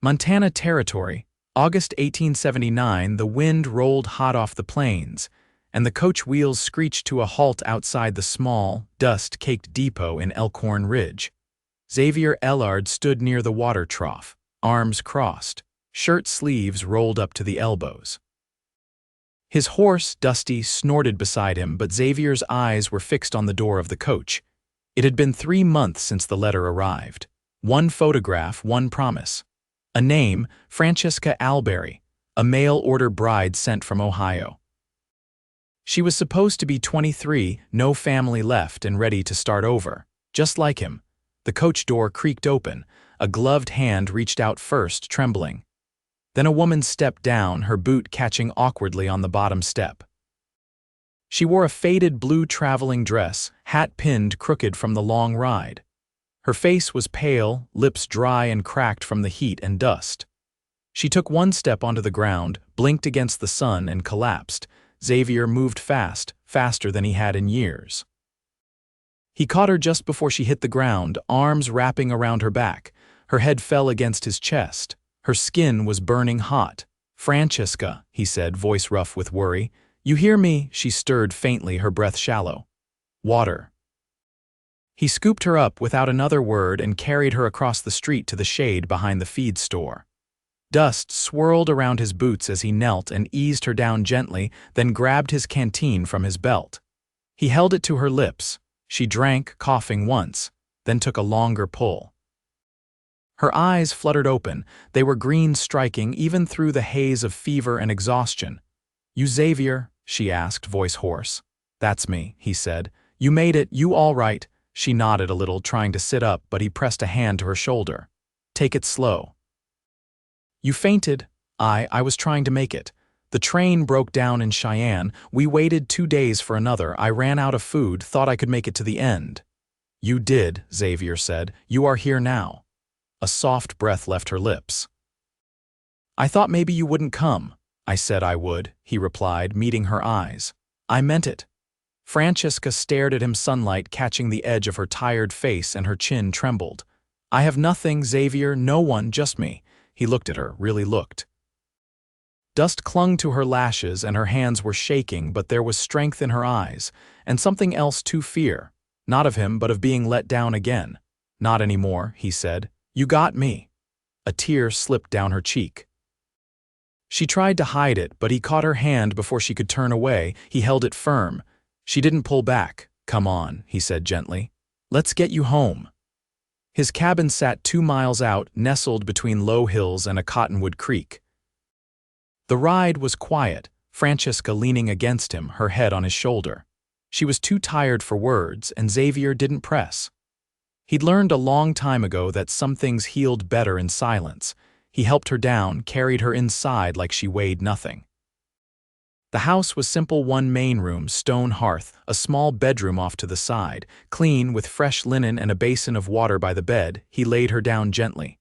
Montana Territory, August 1879. The wind rolled hot off the plains, and the coach wheels screeched to a halt outside the small, dust-caked depot in Elkhorn Ridge. Xavier Ellard stood near the water trough, arms crossed, shirt sleeves rolled up to the elbows. His horse, Dusty, snorted beside him, but Xavier's eyes were fixed on the door of the coach. It had been 3 months since the letter arrived. One photograph, one promise. A name, Francesca Albury, a mail-order bride sent from Ohio. She was supposed to be 23, no family left and ready to start over, just like him. The coach door creaked open. A gloved hand reached out first, trembling. Then a woman stepped down, her boot catching awkwardly on the bottom step. She wore a faded blue traveling dress, hat pinned crooked from the long ride. Her face was pale, lips dry and cracked from the heat and dust. She took one step onto the ground, blinked against the sun, and collapsed. Xavier moved fast, faster than he had in years. He caught her just before she hit the ground, arms wrapping around her back. Her head fell against his chest. Her skin was burning hot. "Francesca," he said, voice rough with worry. "You hear me?" She stirred faintly, her breath shallow. "Water." He scooped her up without another word and carried her across the street to the shade behind the feed store. Dust swirled around his boots as he knelt and eased her down gently, then grabbed his canteen from his belt. He held it to her lips. She drank, coughing once, then took a longer pull. Her eyes fluttered open. They were green, striking even through the haze of fever and exhaustion. "You Xavier?" she asked, voice hoarse. "That's me," he said. "You made it, you all right?" She nodded a little, trying to sit up, but he pressed a hand to her shoulder. "Take it slow." "You fainted?" I was trying to make it. The train broke down in Cheyenne. We waited 2 days for another. I ran out of food, thought I could make it to the end." "You did," Xavier said. "You are here now." A soft breath left her lips. "I thought maybe you wouldn't come." "I said I would," he replied, meeting her eyes. "I meant it." Francesca stared at him, sunlight catching the edge of her tired face, and her chin trembled. "I have nothing, Xavier, no one, just me." He looked at her, really looked. Dust clung to her lashes and her hands were shaking, but there was strength in her eyes, and something else too, fear. Not of him, but of being let down again. "Not anymore," he said. "You got me." A tear slipped down her cheek. She tried to hide it, but he caught her hand before she could turn away. He held it firm. She didn't pull back. "Come on," he said gently. "Let's get you home." His cabin sat 2 miles out, nestled between low hills and a cottonwood creek. The ride was quiet, Francesca leaning against him, her head on his shoulder. She was too tired for words, and Xavier didn't press. He'd learned a long time ago that some things healed better in silence. He helped her down, carried her inside like she weighed nothing. The house was simple, one main room, stone hearth, a small bedroom off to the side, clean with fresh linen and a basin of water by the bed. He laid her down gently.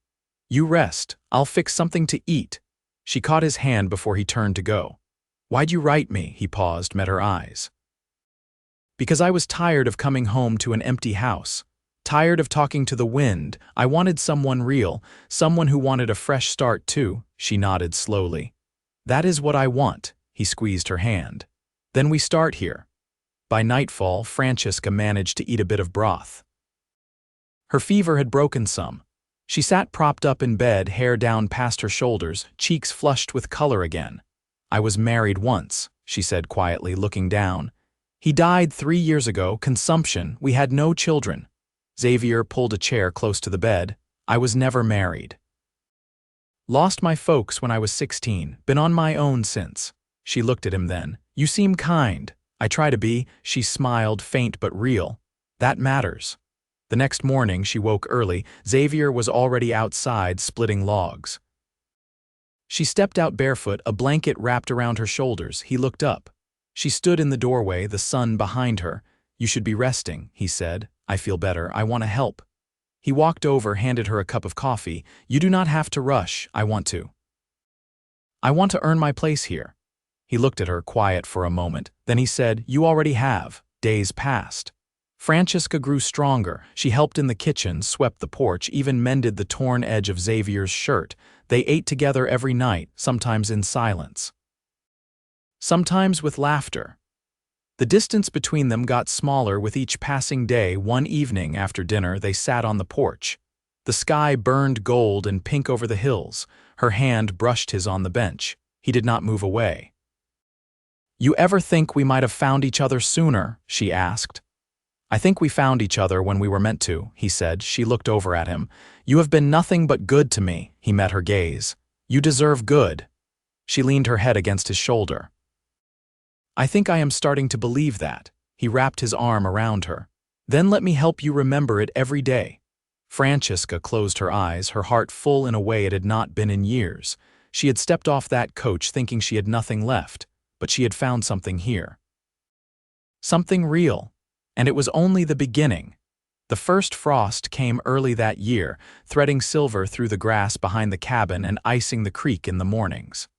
"You rest, I'll fix something to eat." She caught his hand before he turned to go. "Why'd you write me?" He paused, met her eyes. "Because I was tired of coming home to an empty house. Tired of talking to the wind. I wanted someone real, someone who wanted a fresh start too." She nodded slowly. "That is what I want." He squeezed her hand. "Then we start here." By nightfall, Francesca managed to eat a bit of broth. Her fever had broken some. She sat propped up in bed, hair down past her shoulders, cheeks flushed with color again. "I was married once," she said quietly, looking down. "He died 3 years ago, consumption. We had no children." Xavier pulled a chair close to the bed. "I was never married. Lost my folks when I was 16, been on my own since." She looked at him then. "You seem kind." "I try to be." She smiled, faint but real. "That matters." The next morning she woke early. Xavier was already outside, splitting logs. She stepped out barefoot, a blanket wrapped around her shoulders. He looked up. She stood in the doorway, the sun behind her. "You should be resting," he said. "I feel better. I want to help." He walked over, handed her a cup of coffee. "You do not have to rush. I want to. I want to earn my place here." He looked at her, quiet for a moment. Then he said, "You already have." Days passed. Francesca grew stronger. She helped in the kitchen, swept the porch, even mended the torn edge of Xavier's shirt. They ate together every night, sometimes in silence, sometimes with laughter. The distance between them got smaller with each passing day. One evening after dinner, they sat on the porch. The sky burned gold and pink over the hills. Her hand brushed his on the bench. He did not move away. "You ever think we might have found each other sooner?" she asked. "I think we found each other when we were meant to," he said. She looked over at him. "You have been nothing but good to me." He met her gaze. "You deserve good." She leaned her head against his shoulder. "I think I am starting to believe that." He wrapped his arm around her. "Then let me help you remember it every day." Francesca closed her eyes, her heart full in a way it had not been in years. She had stepped off that coach thinking she had nothing left, but she had found something here. Something real. And it was only the beginning. The first frost came early that year, threading silver through the grass behind the cabin and icing the creek in the mornings.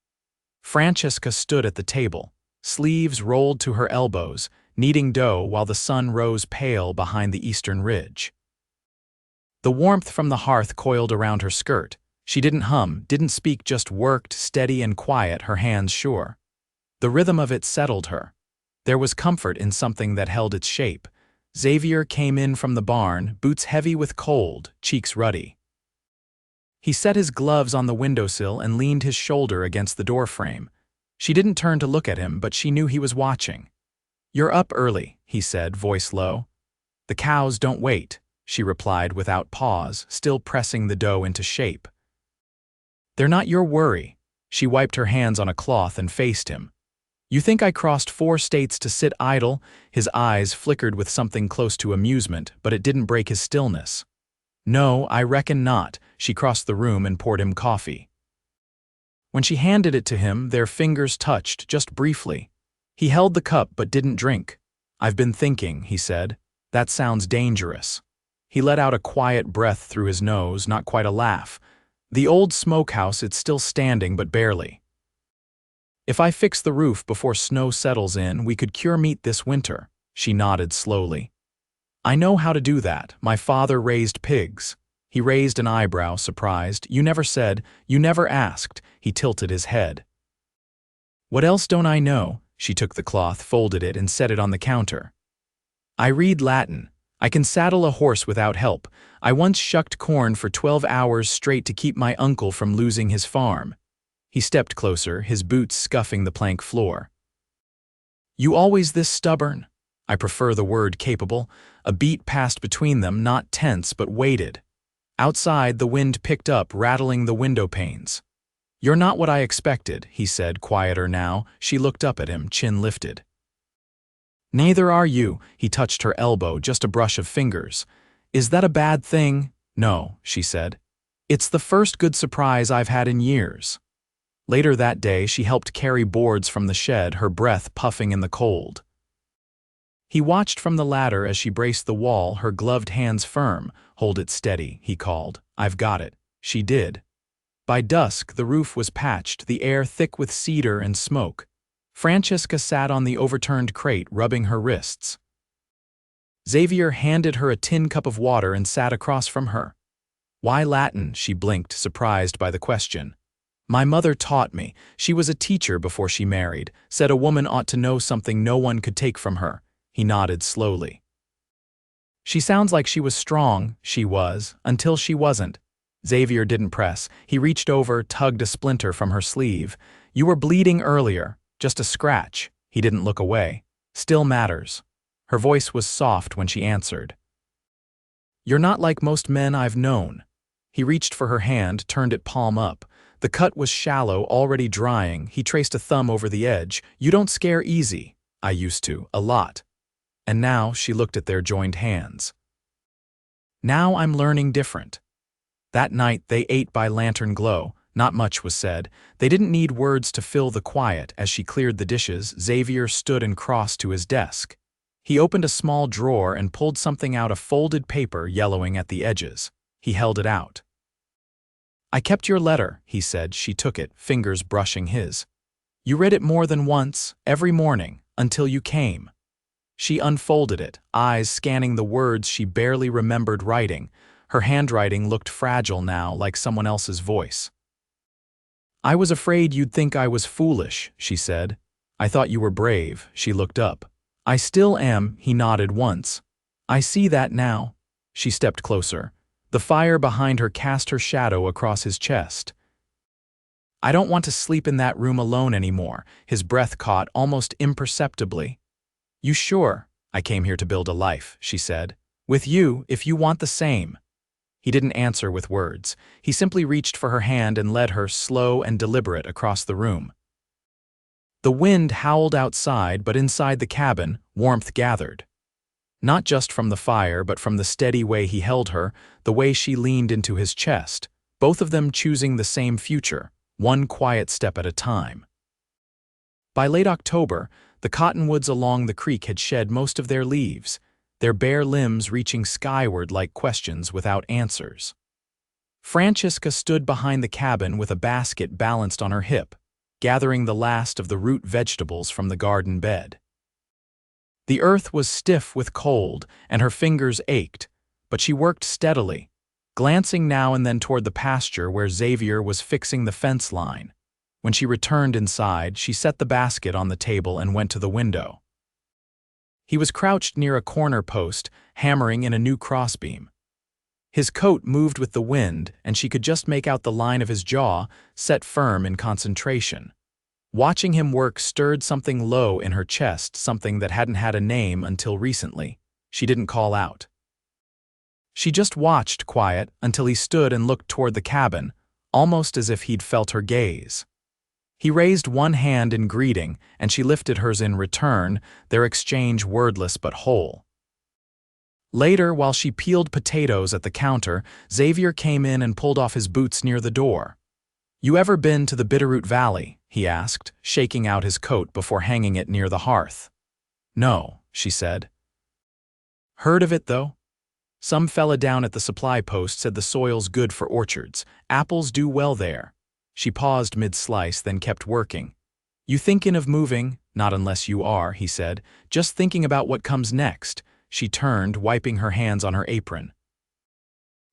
Francesca stood at the table, sleeves rolled to her elbows, kneading dough while the sun rose pale behind the eastern ridge. The warmth from the hearth coiled around her skirt. She didn't hum, didn't speak, just worked, steady and quiet, her hands sure. The rhythm of it settled her. There was comfort in something that held its shape. Xavier came in from the barn, boots heavy with cold, cheeks ruddy. He set his gloves on the windowsill and leaned his shoulder against the doorframe. She didn't turn to look at him, but she knew he was watching. "You're up early," he said, voice low. "The cows don't wait," she replied without pause, still pressing the dough into shape. "They're not your worry." She wiped her hands on a cloth and faced him. "You think I crossed 4 states to sit idle?" His eyes flickered with something close to amusement, but it didn't break his stillness. "No, I reckon not." She crossed the room and poured him coffee. When she handed it to him, their fingers touched, just briefly. He held the cup but didn't drink. "I've been thinking," he said. "That sounds dangerous." He let out a quiet breath through his nose, not quite a laugh. "The old smokehouse, it's still standing, but barely. If I fix the roof before snow settles in, we could cure meat this winter." She nodded slowly. "I know how to do that. My father raised pigs." He raised an eyebrow, surprised. "You never said, you never asked." He tilted his head. "What else don't I know?" She took the cloth, folded it, and set it on the counter. "I read Latin. I can saddle a horse without help. I once shucked corn for 12 hours straight to keep my uncle from losing his farm." He stepped closer, his boots scuffing the plank floor. "You always this stubborn?" "I prefer the word capable." A beat passed between them, not tense but weighted. Outside, the wind picked up, rattling the window panes. "You're not what I expected," he said, quieter now. She looked up at him, chin lifted. "Neither are you." He touched her elbow, just a brush of fingers. "Is that a bad thing?" "No," she said. "It's the first good surprise I've had in years." Later that day, she helped carry boards from the shed, her breath puffing in the cold. He watched from the ladder as she braced the wall, her gloved hands firm. "Hold it steady," he called. "I've got it." She did. By dusk, the roof was patched, the air thick with cedar and smoke. Francesca sat on the overturned crate, rubbing her wrists. Xavier handed her a tin cup of water and sat across from her. "Why Latin?" She blinked, surprised by the question. "My mother taught me. She was a teacher before she married. Said a woman ought to know something no one could take from her." He nodded slowly. "She sounds like she was strong." She was, until she wasn't. Xavier didn't press. He reached over, tugged a splinter from her sleeve. "You were bleeding earlier. Just a scratch." He didn't look away. "Still matters." Her voice was soft when she answered. "You're not like most men I've known." He reached for her hand, turned it palm up. The cut was shallow, already drying. He traced a thumb over the edge. "You don't scare easy." "I used to, a lot." And now she looked at their joined hands. "Now I'm learning different." That night they ate by lantern glow. Not much was said. They didn't need words to fill the quiet. As she cleared the dishes, Xavier stood and crossed to his desk. He opened a small drawer and pulled something out, a folded paper yellowing at the edges. He held it out. "I kept your letter," he said. She took it, fingers brushing his. "You read it more than once, every morning, until you came." She unfolded it, eyes scanning the words she barely remembered writing. Her handwriting looked fragile now, like someone else's voice. I was afraid you'd think I was foolish, she said. I thought you were brave, she looked up. I still am, he nodded once. I see that now. She stepped closer. The fire behind her cast her shadow across his chest. I don't want to sleep in that room alone anymore, his breath caught almost imperceptibly. You sure? I came here to build a life, she said. With you, if you want the same. He didn't answer with words. He simply reached for her hand and led her, slow and deliberate, across the room. The wind howled outside, but inside the cabin, warmth gathered. Not just from the fire, but from the steady way he held her, the way she leaned into his chest, both of them choosing the same future, one quiet step at a time. By late October, the cottonwoods along the creek had shed most of their leaves, their bare limbs reaching skyward like questions without answers. Francesca stood behind the cabin with a basket balanced on her hip, gathering the last of the root vegetables from the garden bed. The earth was stiff with cold, and her fingers ached, but she worked steadily, glancing now and then toward the pasture where Xavier was fixing the fence line. When she returned inside, she set the basket on the table and went to the window. He was crouched near a corner post, hammering in a new crossbeam. His coat moved with the wind, and she could just make out the line of his jaw, set firm in concentration. Watching him work stirred something low in her chest, something that hadn't had a name until recently. She didn't call out. She just watched, quiet, until he stood and looked toward the cabin, almost as if he'd felt her gaze. He raised one hand in greeting, and she lifted hers in return, their exchange wordless but whole. Later, while she peeled potatoes at the counter, Xavier came in and pulled off his boots near the door. You ever been to the Bitterroot Valley? He asked, shaking out his coat before hanging it near the hearth. No, she said. Heard of it, though? Some fella down at the supply post said the soil's good for orchards. Apples do well there. She paused mid-slice, then kept working. You thinking of moving? Not unless you are, he said. Just thinking about what comes next. She turned, wiping her hands on her apron.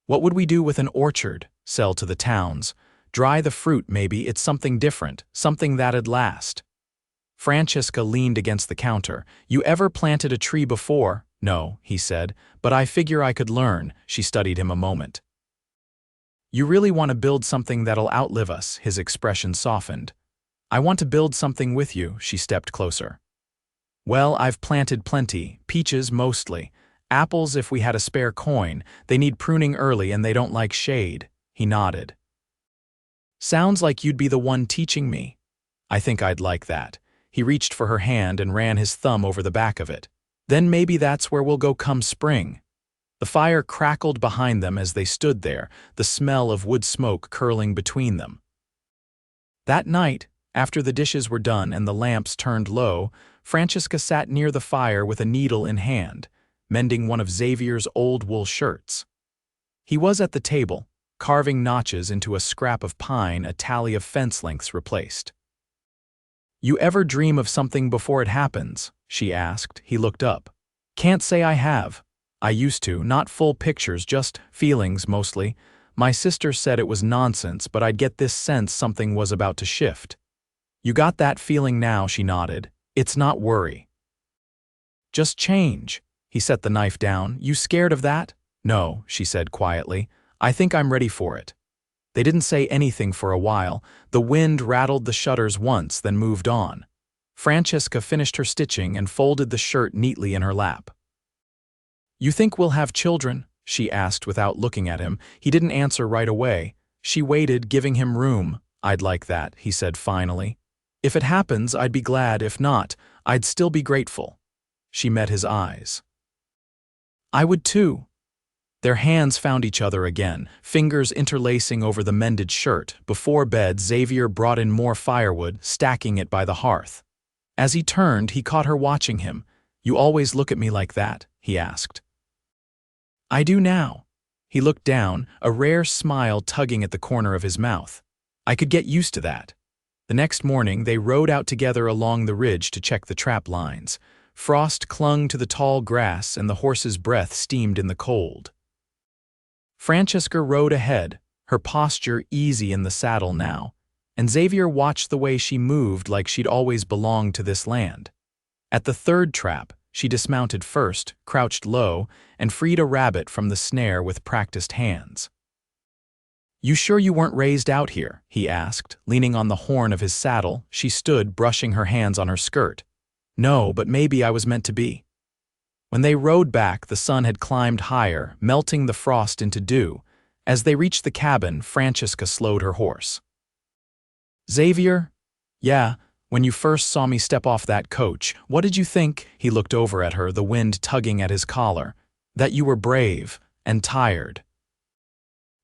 What would we do with an orchard? Sell to the towns. Dry the fruit, maybe. It's something different, something that'd last. Francesca leaned against the counter. You ever planted a tree before? No, he said, but I figure I could learn. She studied him a moment. You really want to build something that'll outlive us, his expression softened. I want to build something with you, she stepped closer. Well, I've planted plenty, peaches mostly. Apples if we had a spare coin. They need pruning early and they don't like shade. He nodded. Sounds like you'd be the one teaching me. I think I'd like that. He reached for her hand and ran his thumb over the back of it. Then maybe that's where we'll go come spring. The fire crackled behind them as they stood there, the smell of wood smoke curling between them. That night, after the dishes were done and the lamps turned low, Francesca sat near the fire with a needle in hand, mending one of Xavier's old wool shirts. He was at the table, carving notches into a scrap of pine a tally of fence lengths replaced. You ever dream of something before it happens? She asked. He looked up. Can't say I have. I used to, not full pictures, just feelings mostly. My sister said it was nonsense, but I'd get this sense something was about to shift. You got that feeling now, she nodded. It's not worry. Just change. He set the knife down. You scared of that? No, she said quietly. I think I'm ready for it. They didn't say anything for a while. The wind rattled the shutters once, then moved on. Francesca finished her stitching and folded the shirt neatly in her lap. You think we'll have children? She asked without looking at him. He didn't answer right away. She waited, giving him room. I'd like that, he said finally. If it happens, I'd be glad. If not, I'd still be grateful. She met his eyes. I would too. Their hands found each other again, fingers interlacing over the mended shirt. Before bed, Xavier brought in more firewood, stacking it by the hearth. As he turned, he caught her watching him. You always look at me like that? He asked. I do now. He looked down, a rare smile tugging at the corner of his mouth. I could get used to that. The next morning, they rode out together along the ridge to check the trap lines. Frost clung to the tall grass and the horse's breath steamed in the cold. Francesca rode ahead, her posture easy in the saddle now, and Xavier watched the way she moved like she'd always belonged to this land. At the third trap, she dismounted first, crouched low, and freed a rabbit from the snare with practiced hands. "You sure you weren't raised out here?" he asked, leaning on the horn of his saddle. She stood, brushing her hands on her skirt. "No, but maybe I was meant to be." When they rode back, the sun had climbed higher, melting the frost into dew. As they reached the cabin, Francesca slowed her horse. "Xavier?" "Yeah, when you first saw me step off that coach, what did you think?" He looked over at her, the wind tugging at his collar. "That you were brave and tired.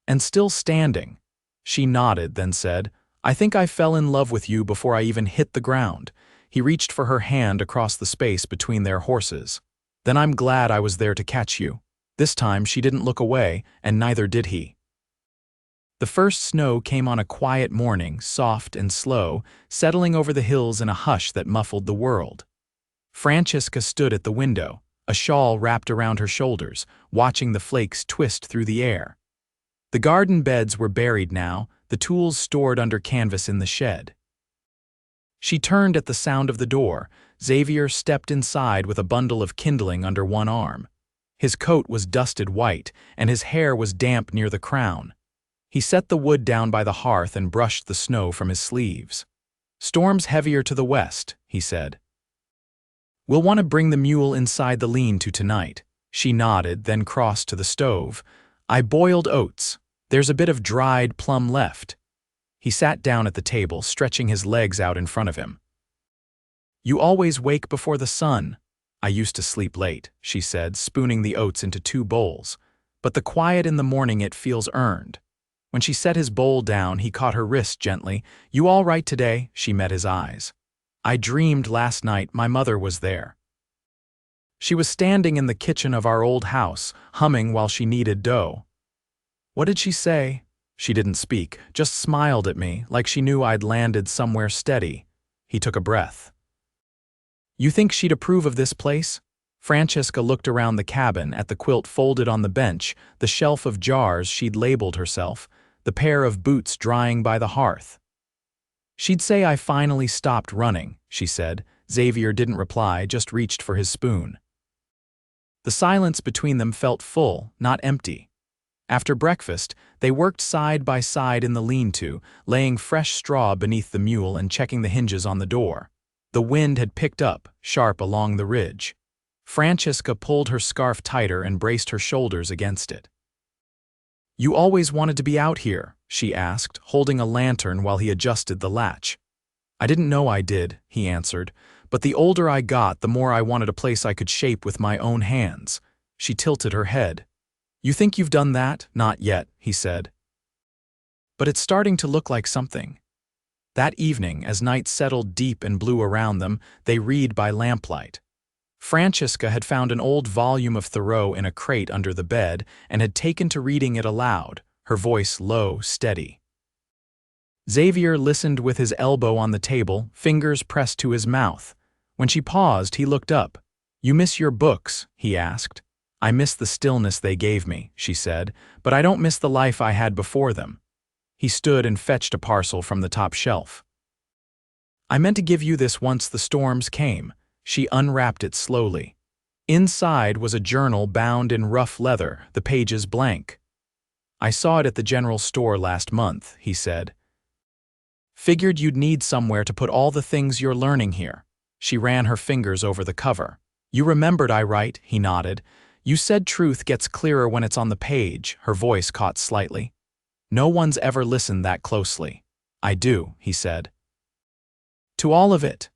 And still standing." She nodded, then said, "I think I fell in love with you before I even hit the ground." He reached for her hand across the space between their horses. "Then I'm glad I was there to catch you." This time she didn't look away, and neither did he. The first snow came on a quiet morning, soft and slow, settling over the hills in a hush that muffled the world. Francesca stood at the window, a shawl wrapped around her shoulders, watching the flakes twist through the air. The garden beds were buried now, the tools stored under canvas in the shed. She turned at the sound of the door. Xavier stepped inside with a bundle of kindling under one arm. His coat was dusted white, and his hair was damp near the crown. He set the wood down by the hearth and brushed the snow from his sleeves. "Storm's heavier to the west," he said. "We'll want to bring the mule inside the lean-to tonight." She nodded, then crossed to the stove. "I boiled oats. There's a bit of dried plum left." He sat down at the table, stretching his legs out in front of him. "You always wake before the sun." "I used to sleep late," she said, spooning the oats into 2 bowls. "But the quiet in the morning, it feels earned." When she set his bowl down, he caught her wrist gently. "You all right today?" She met his eyes. "I dreamed last night my mother was there." She was standing in the kitchen of our old house, humming while she kneaded dough. "What did she say?" She didn't speak, just smiled at me, like she knew I'd landed somewhere steady. He took a breath. "You think she'd approve of this place?" Francesca looked around the cabin, at the quilt folded on the bench, the shelf of jars she'd labeled herself, the pair of boots drying by the hearth. "She'd say I finally stopped running," she said. Xavier didn't reply, just reached for his spoon. The silence between them felt full, not empty. After breakfast, they worked side by side in the lean-to, laying fresh straw beneath the mule and checking the hinges on the door. The wind had picked up, sharp along the ridge. Francesca pulled her scarf tighter and braced her shoulders against it. "You always wanted to be out here?" she asked, holding a lantern while he adjusted the latch. "I didn't know I did," he answered, "but the older I got, the more I wanted a place I could shape with my own hands." She tilted her head. "You think you've done that?" "Not yet," he said. "But it's starting to look like something." That evening, as night settled deep and blue around them, they read by lamplight. Francesca had found an old volume of Thoreau in a crate under the bed and had taken to reading it aloud, her voice low, steady. Xavier listened with his elbow on the table, fingers pressed to his mouth. When she paused, he looked up. "You miss your books?" he asked. "I miss the stillness they gave me," she said, "but I don't miss the life I had before them." He stood and fetched a parcel from the top shelf. "I meant to give you this once the storms came." She unwrapped it slowly. Inside was a journal bound in rough leather, the pages blank. "I saw it at the general store last month," he said. "Figured you'd need somewhere to put all the things you're learning here." She ran her fingers over the cover. "You remembered I write?" He nodded. "You said truth gets clearer when it's on the page." Her voice caught slightly. "No one's ever listened that closely." "I do," he said. "To all of it."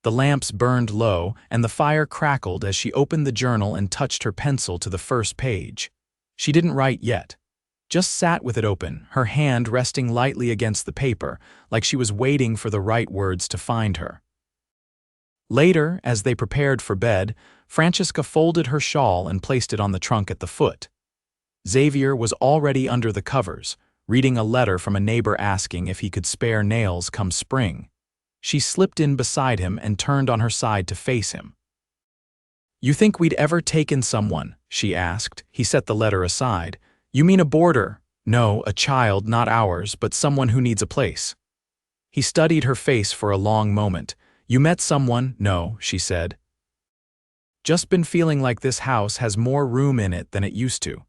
The lamps burned low, and the fire crackled as she opened the journal and touched her pencil to the first page. She didn't write yet. Just sat with it open, her hand resting lightly against the paper, like she was waiting for the right words to find her. Later, as they prepared for bed, Francesca folded her shawl and placed it on the trunk at the foot. Xavier was already under the covers, reading a letter from a neighbor asking if he could spare nails come spring. She slipped in beside him and turned on her side to face him. "You think we'd ever taken someone?" she asked. He set the letter aside. "You mean a boarder?" "No, a child, not ours, but someone who needs a place." He studied her face for a long moment. "You met someone?" "No," she said. "Just been feeling like this house has more room in it than it used to."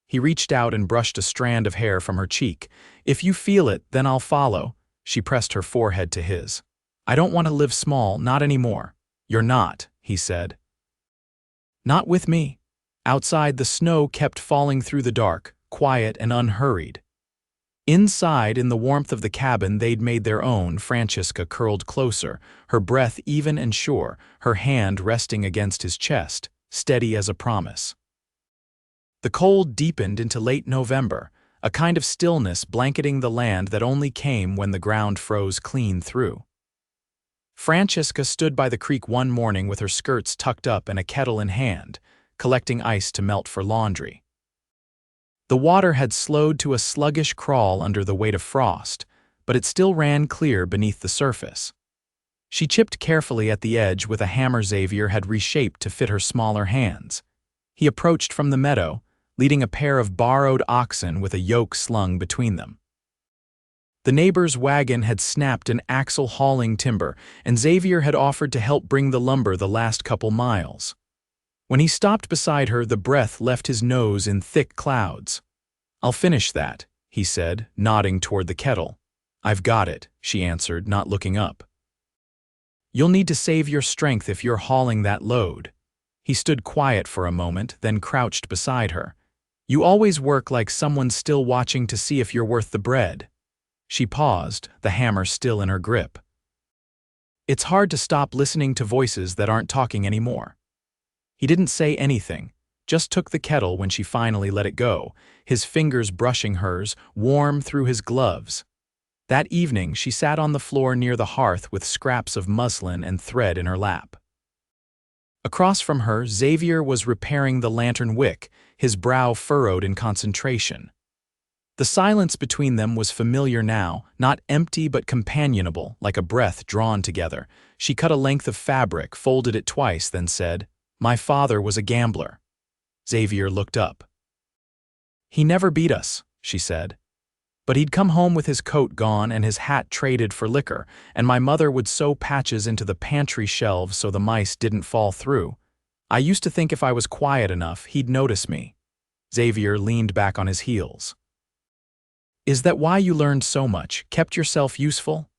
He reached out and brushed a strand of hair from her cheek. "If you feel it, then I'll follow." She pressed her forehead to his. "I don't want to live small, not anymore." "You're not," he said. "Not with me." Outside, the snow kept falling through the dark, quiet and unhurried. Inside, in the warmth of the cabin they'd made their own, Francesca curled closer, her breath even and sure, her hand resting against his chest, steady as a promise. The cold deepened into late November, a kind of stillness blanketing the land that only came when the ground froze clean through. Francesca stood by the creek one morning with her skirts tucked up and a kettle in hand, collecting ice to melt for laundry. The water had slowed to a sluggish crawl under the weight of frost, but it still ran clear beneath the surface. She chipped carefully at the edge with a hammer Xavier had reshaped to fit her smaller hands. He approached from the meadow, leading a pair of borrowed oxen with a yoke slung between them. The neighbor's wagon had snapped an axle hauling timber, and Xavier had offered to help bring the lumber the last couple miles. When he stopped beside her, the breath left his nose in thick clouds. "I'll finish that," he said, nodding toward the kettle. "I've got it," she answered, not looking up. "You'll need to save your strength if you're hauling that load." He stood quiet for a moment, then crouched beside her. "You always work like someone's still watching to see if you're worth the bread." She paused, the hammer still in her grip. "It's hard to stop listening to voices that aren't talking anymore." He didn't say anything, just took the kettle when she finally let it go, his fingers brushing hers, warm through his gloves. That evening, she sat on the floor near the hearth with scraps of muslin and thread in her lap. Across from her, Xavier was repairing the lantern wick, his brow furrowed in concentration. The silence between them was familiar now, not empty but companionable, like a breath drawn together. She cut a length of fabric, folded it twice, then said, "My father was a gambler." Xavier looked up. "He never beat us," she said. "But he'd come home with his coat gone and his hat traded for liquor, and my mother would sew patches into the pantry shelves so the mice didn't fall through. I used to think if I was quiet enough, he'd notice me." Xavier leaned back on his heels. "Is that why you learned so much, kept yourself useful?"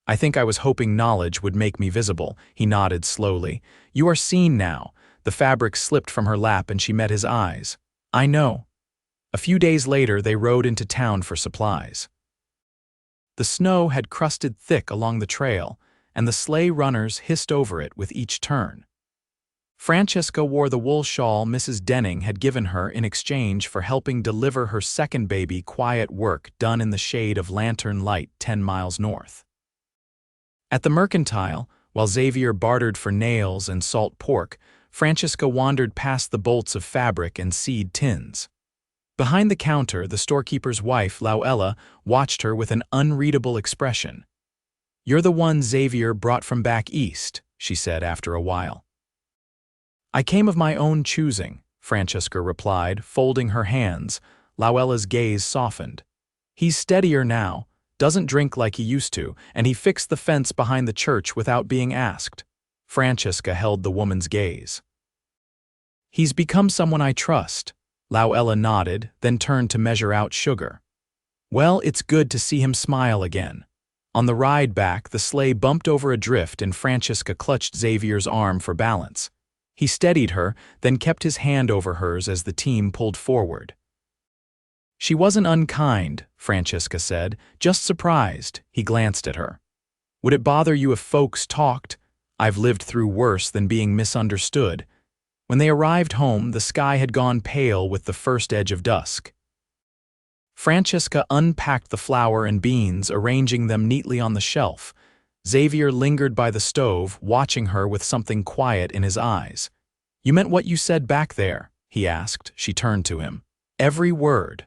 "I think I was hoping knowledge would make me visible," he nodded slowly. "You are seen now." The fabric slipped from her lap and she met his eyes. "I know." A few days later, they rode into town for supplies. The snow had crusted thick along the trail, and the sleigh runners hissed over it with each turn. Francesca wore the wool shawl Mrs. Denning had given her in exchange for helping deliver her second baby quiet work done in the shade of lantern light 10 miles north. At the mercantile, while Xavier bartered for nails and salt pork, Francesca wandered past the bolts of fabric and seed tins. Behind the counter, the storekeeper's wife, Luella, watched her with an unreadable expression. "You're the one Xavier brought from back east," she said after a while. "I came of my own choosing," Francesca replied, folding her hands. Luella's gaze softened. "He's steadier now, doesn't drink like he used to, and he fixed the fence behind the church without being asked." Francesca held the woman's gaze. "He's become someone I trust." Luella nodded, then turned to measure out sugar. "Well, it's good to see him smile again." On the ride back, the sleigh bumped over a drift and Francesca clutched Xavier's arm for balance. He steadied her, then kept his hand over hers as the team pulled forward. "She wasn't unkind," Francesca said, "just surprised." He glanced at her. "Would it bother you if folks talked? I've lived through worse than being misunderstood." When they arrived home, the sky had gone pale with the first edge of dusk. Francesca unpacked the flour and beans, arranging them neatly on the shelf. Xavier lingered by the stove, watching her with something quiet in his eyes. "You meant what you said back there?" he asked. She turned to him. "Every word."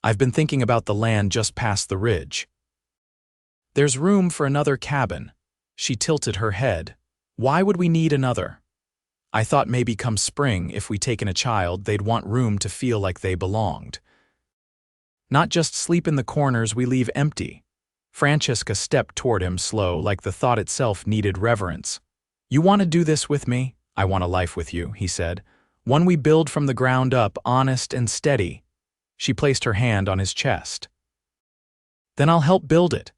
"I've been thinking about the land just past the ridge. There's room for another cabin." She tilted her head. "Why would we need another?" "I thought maybe come spring, if we taken a child, they'd want room to feel like they belonged. Not just sleep in the corners we leave empty." Francesca stepped toward him slow, like the thought itself needed reverence. "You want to do this with me? I want a life with you," he said. "One we build from the ground up, honest and steady." She placed her hand on his chest. "Then I'll help build it."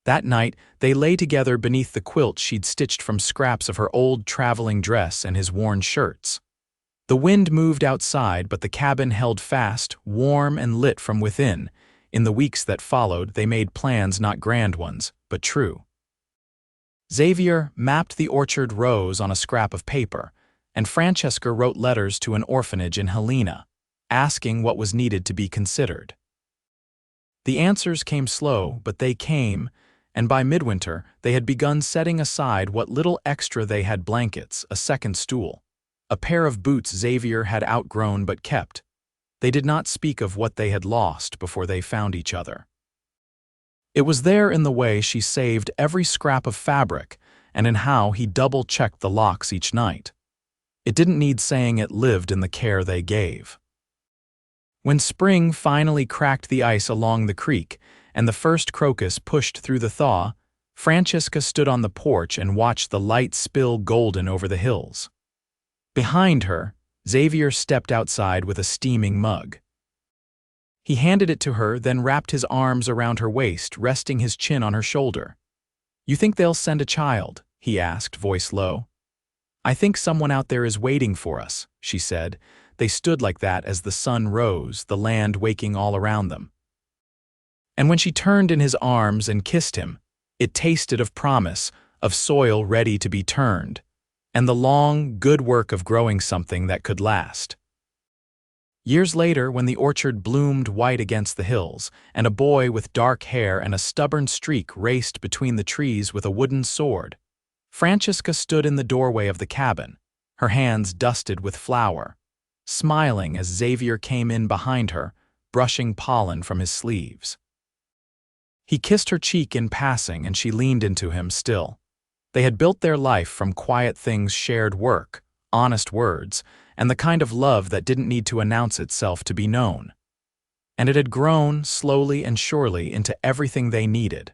That night, they lay together beneath the quilt she'd stitched from scraps of her old traveling dress and his worn shirts. The wind moved outside, but the cabin held fast, warm and lit from within. In the weeks that followed, they made plans, not grand ones, but true. Xavier mapped the orchard rows on a scrap of paper, and Francesca wrote letters to an orphanage in Helena, asking what was needed to be considered. The answers came slow, but they came, and by midwinter they had begun setting aside what little extra they had: blankets, a second stool, a pair of boots Xavier had outgrown but kept. They did not speak of what they had lost before they found each other. It was there in the way she saved every scrap of fabric, and in how he double-checked the locks each night. It didn't need saying, it lived in the care they gave. When spring finally cracked the ice along the creek, and the first crocus pushed through the thaw, Francesca stood on the porch and watched the light spill golden over the hills. Behind her, Xavier stepped outside with a steaming mug. He handed it to her, then wrapped his arms around her waist, resting his chin on her shoulder. "You think they'll send a child?" he asked, voice low. "I think someone out there is waiting for us," she said. They stood like that as the sun rose, the land waking all around them. And when she turned in his arms and kissed him, it tasted of promise, of soil ready to be turned, and the long, good work of growing something that could last. Years later, when the orchard bloomed white against the hills, and a boy with dark hair and a stubborn streak raced between the trees with a wooden sword, Francesca stood in the doorway of the cabin, her hands dusted with flour, smiling as Xavier came in behind her, brushing pollen from his sleeves. He kissed her cheek in passing, and she leaned into him still. They had built their life from quiet things, shared work, honest words, and the kind of love that didn't need to announce itself to be known. And it had grown, slowly and surely, into everything they needed.